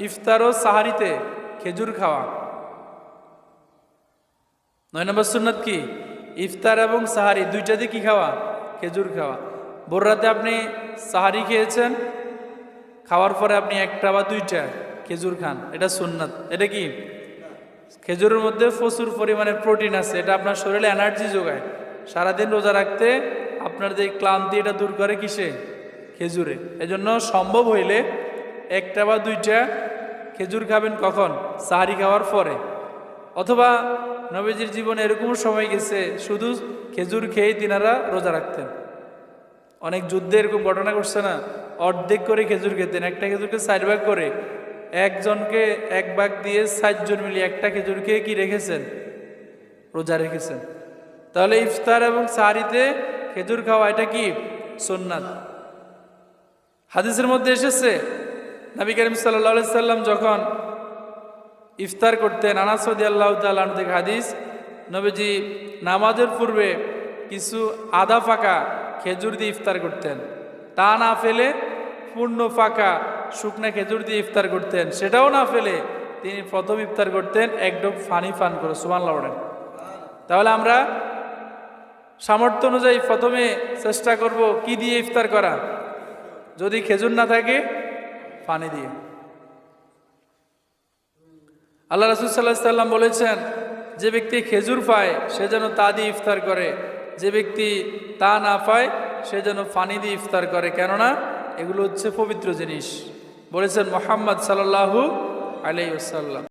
ইফতার ও সাহারিতে খেজুর খাওয়া। 9 নম্বর সুন্নাত কি? ইফতার এবং সাহারি দুইটাতে কি খাওয়া? খেজুর খাওয়া। ভোর রাতে আপনি সাহারি খেয়েছেন, খাওয়ার পরে আপনি একটা বা দুইটা খেজুর খান, এটা সুন্নাত। এটা কি? খেজুরের মধ্যে প্রচুর পরিমাণে প্রোটিন আছে, এটা আপনার শরীরে এনার্জি যোগায়। সারাদিন রোজা রাখতে আপনার যে ক্লান্তি এটা দূর করে কিসে? খেজুরে। এজন্য সম্ভব হইলে একটা বা দুইটা খেজুর খাবেন। কখন? সাহারি খাওয়ার পরে। অথবা নবীজির জীবনে এরকম সময় গেছে শুধু খেজুর খেয়েই তিনারা রোজা রাখতেন। অনেক যুদ্ধে এরকম ঘটনা ঘটছে না? অর্ধেক করে খেজুর খেতেন, একটা খেজুরকে 4 ভাগ করে, একজনকে 1 ভাগ দিয়ে 4 জন মিলিয়ে একটা খেজুর খেয়ে কি রেখেছেন? রোজা রেখেছেন। তাহলে ইফতার এবং সাহারিতে খেজুর খাওয়া এটা কি? সুন্নাত। হাদিসের মধ্যে এসেছে নবী করিম সাল্লাল্লাহু আলাইহি সাল্লাম যখন ইফতার করতেন, আনাস রাদিয়াল্লাহু তাআলা আনহু থেকে হাদিস, নবীজি নামাজের পূর্বে কিছু আধা ফাঁকা খেজুর দিয়ে ইফতার করতেন। তা না ফেলে পূর্ণ ফাঁকা শুকনা খেজুর দিয়ে ইফতার করতেন। সেটাও না ফেলে তিনি প্রথম ইফতার করতেন এক ঢোক পানি পান করে। সুবহানাল্লাহ বলেন। তাহলে আমরা সামর্থ্য অনুযায়ী প্রথমে চেষ্টা করব কি দিয়ে ইফতার করা? যদি খেজুর না থাকে, পানি দিয়ে। আল্লাহ রাসূল সাল্লাল্লাহু আলাইহি সাল্লাম বলেছেন, যে ব্যক্তি খেজুর পায় সে যেন তা দিয়ে ইফতার করে, যে ব্যক্তি তা না পায় সে যেন পানি দিয়ে ইফতার করে, কেননা এগুলো হচ্ছে পবিত্র জিনিস, বলেছেন মুহাম্মদ সাল্লাল্লাহু আলাইহি ওয়াসাল্লাম।